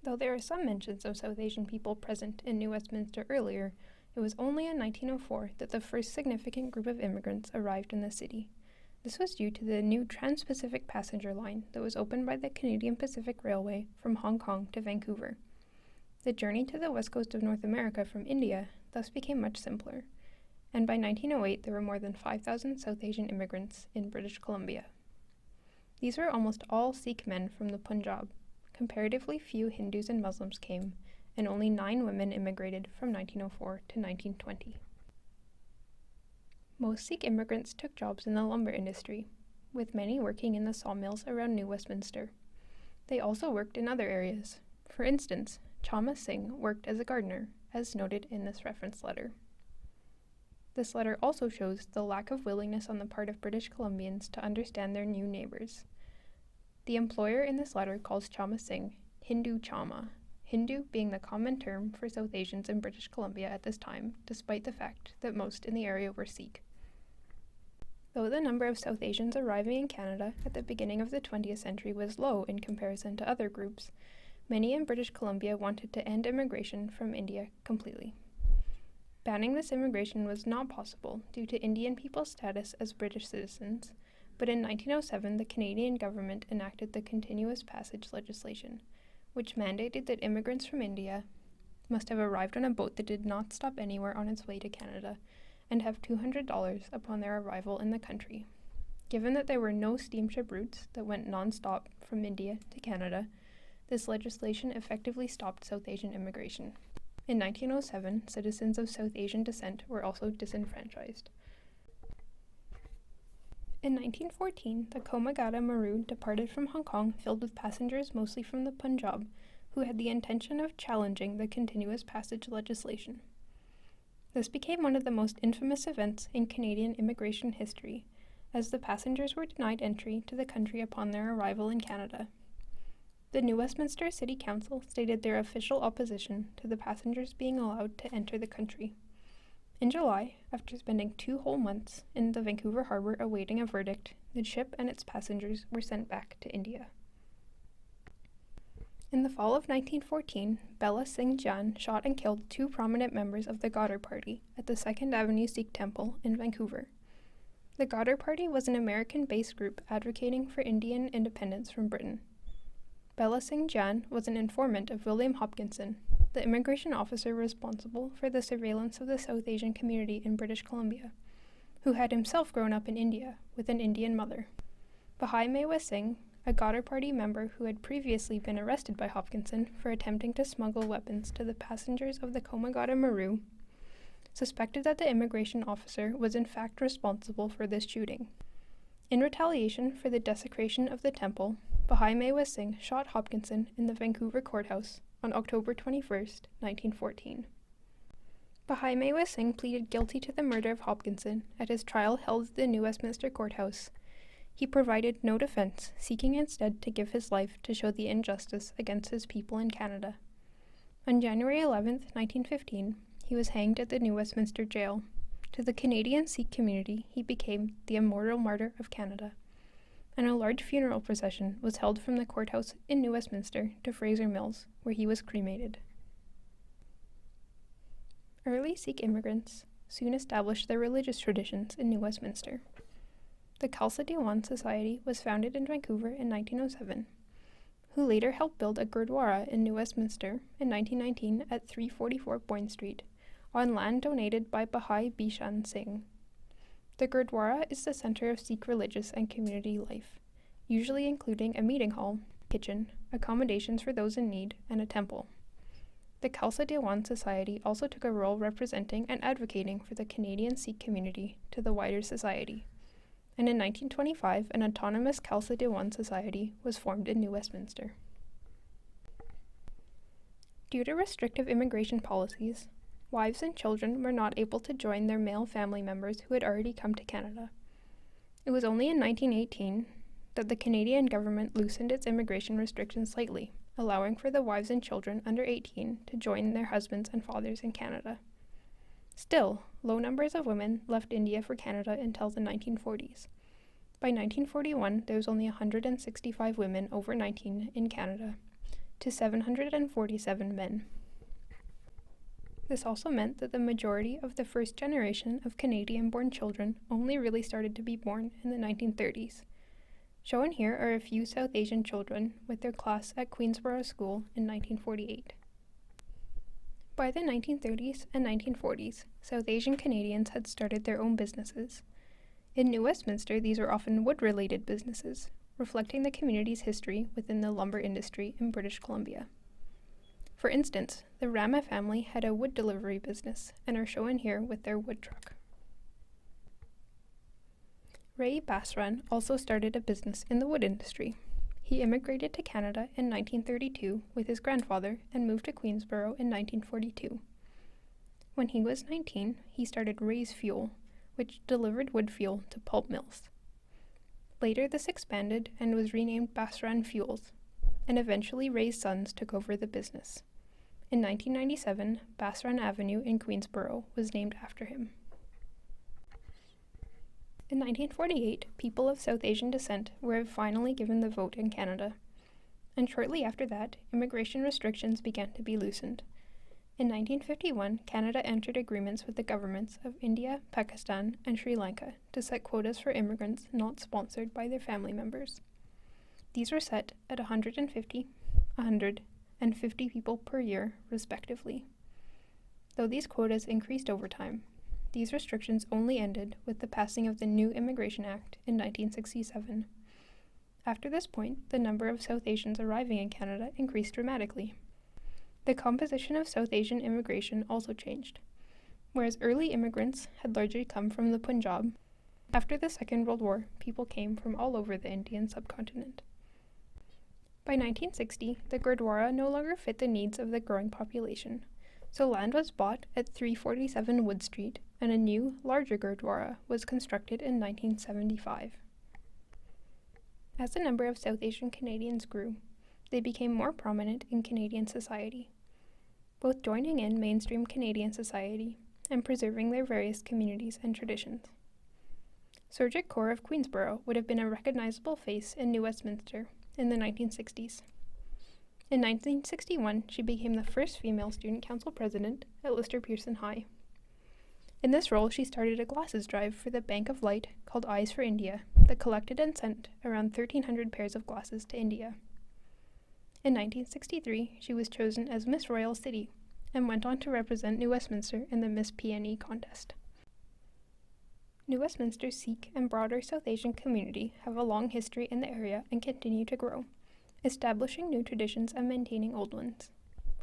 Though there are some mentions of South Asian people present in New Westminster earlier, it was only in 1904 that the first significant group of immigrants arrived in the city. This was due to the new Trans-Pacific passenger line that was opened by the Canadian Pacific Railway from Hong Kong to Vancouver. The journey to the west coast of North America from India thus became much simpler, and by 1908 there were more than 5,000 South Asian immigrants in British Columbia. These were almost all Sikh men from the Punjab. Comparatively few Hindus and Muslims came, and only 9 women immigrated from 1904 to 1920. Most Sikh immigrants took jobs in the lumber industry, with many working in the sawmills around New Westminster. They also worked in other areas. For instance, Chama Singh worked as a gardener, as noted in this reference letter. This letter also shows the lack of willingness on the part of British Columbians to understand their new neighbors. The employer in this letter calls Chama Singh Hindu Chama, Hindu being the common term for South Asians in British Columbia at this time, despite the fact that most in the area were Sikh. Though the number of South Asians arriving in Canada at the beginning of the 20th century was low in comparison to other groups, many in British Columbia wanted to end immigration from India completely. Banning this immigration was not possible due to Indian people's status as British citizens, but in 1907 the Canadian government enacted the Continuous Passage legislation, which mandated that immigrants from India must have arrived on a boat that did not stop anywhere on its way to Canada and have $200 upon their arrival in the country. Given that there were no steamship routes that went non-stop from India to Canada, this legislation effectively stopped South Asian immigration. In 1907, citizens of South Asian descent were also disenfranchised. In 1914, the Komagata Maru departed from Hong Kong filled with passengers mostly from the Punjab, who had the intention of challenging the Continuous Passage legislation. This became one of the most infamous events in Canadian immigration history, as the passengers were denied entry to the country upon their arrival in Canada. The New Westminster City Council stated their official opposition to the passengers being allowed to enter the country. In July, after spending 2 whole months in the Vancouver harbour awaiting a verdict, the ship and its passengers were sent back to India. In the fall of 1914, Bella Singh Jan shot and killed 2 prominent members of the Goddard Party at the 2nd Avenue Sikh Temple in Vancouver. The Goddard Party was an American-based group advocating for Indian independence from Britain. Bella Singh Jan was an informant of William Hopkinson, the immigration officer responsible for the surveillance of the South Asian community in British Columbia, who had himself grown up in India with an Indian mother. Bahai Mewa Singh, a Goddard Party member who had previously been arrested by Hopkinson for attempting to smuggle weapons to the passengers of the Komagata Maru, suspected that the immigration officer was in fact responsible for this shooting. In retaliation for the desecration of the temple, Bahai Mewa Singh shot Hopkinson in the Vancouver courthouse on October 21, 1914. Bahai Mewa Singh pleaded guilty to the murder of Hopkinson at his trial held at the New Westminster Courthouse. He provided no defense, seeking instead to give his life to show the injustice against his people in Canada. On January 11, 1915, he was hanged at the New Westminster Jail. To the Canadian Sikh community, he became the immortal martyr of Canada, and a large funeral procession was held from the courthouse in New Westminster to Fraser Mills, where he was cremated. Early Sikh immigrants soon established their religious traditions in New Westminster. The Khalsa Diwan Society was founded in Vancouver in 1907, who later helped build a Gurdwara in New Westminster in 1919 at 344 Boyne Street, on land donated by Bahai Bishan Singh. The Gurdwara is the center of Sikh religious and community life, usually including a meeting hall, kitchen, accommodations for those in need, and a temple. The Khalsa Diwan Society also took a role representing and advocating for the Canadian Sikh community to the wider society, and in 1925 an autonomous Khalsa Diwan Society was formed in New Westminster. Due to restrictive immigration policies, wives and children were not able to join their male family members who had already come to Canada. It was only in 1918 that the Canadian government loosened its immigration restrictions slightly, allowing for the wives and children under 18 to join their husbands and fathers in Canada. Still, low numbers of women left India for Canada until the 1940s. By 1941, there was only 165 women over 19 in Canada, to 747 men. This also meant that the majority of the first generation of Canadian-born children only really started to be born in the 1930s. Shown here are a few South Asian children with their class at Queensborough School in 1948. By the 1930s and 1940s, South Asian Canadians had started their own businesses. In New Westminster, these were often wood-related businesses, reflecting the community's history within the lumber industry in British Columbia. For instance, the Rama family had a wood delivery business and are shown here with their wood truck. Ray Basran also started a business in the wood industry. He immigrated to Canada in 1932 with his grandfather and moved to Queensborough in 1942. When he was 19, he started Ray's Fuel, which delivered wood fuel to pulp mills. Later, this expanded and was renamed Basran Fuels, and eventually Ray's sons took over the business. In 1997, Basran Avenue in Queensborough was named after him. In 1948, people of South Asian descent were finally given the vote in Canada, and shortly after that, immigration restrictions began to be loosened. In 1951, Canada entered agreements with the governments of India, Pakistan, and Sri Lanka to set quotas for immigrants not sponsored by their family members. These were set at 150, 100, and 50 people per year, respectively. Though these quotas increased over time, these restrictions only ended with the passing of the New Immigration Act in 1967. After this point, the number of South Asians arriving in Canada increased dramatically. The composition of South Asian immigration also changed. Whereas early immigrants had largely come from the Punjab, after the Second World War, people came from all over the Indian subcontinent. By 1960, the Gurdwara no longer fit the needs of the growing population, so land was bought at 347 Wood Street, and a new, larger Gurdwara was constructed in 1975. As the number of South Asian Canadians grew, they became more prominent in Canadian society, both joining in mainstream Canadian society and preserving their various communities and traditions. Surjit Kaur of Queensborough would have been a recognizable face in New Westminster in the 1960s. In 1961, she became the first female student council president at Lister Pearson High. In this role, she started a glasses drive for the Bank of Light called Eyes for India that collected and sent around 1,300 pairs of glasses to India. In 1963, she was chosen as Miss Royal City and went on to represent New Westminster in the Miss PNE contest. New Westminster's Sikh and broader South Asian community have a long history in the area and continue to grow, establishing new traditions and maintaining old ones.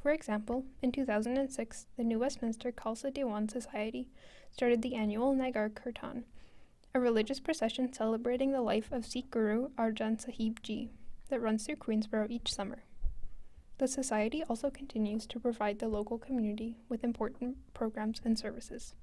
For example, in 2006, the New Westminster Khalsa Diwan Society started the annual Nagar Kirtan, a religious procession celebrating the life of Sikh Guru Arjan Sahib Ji that runs through Queensborough each summer. The society also continues to provide the local community with important programs and services.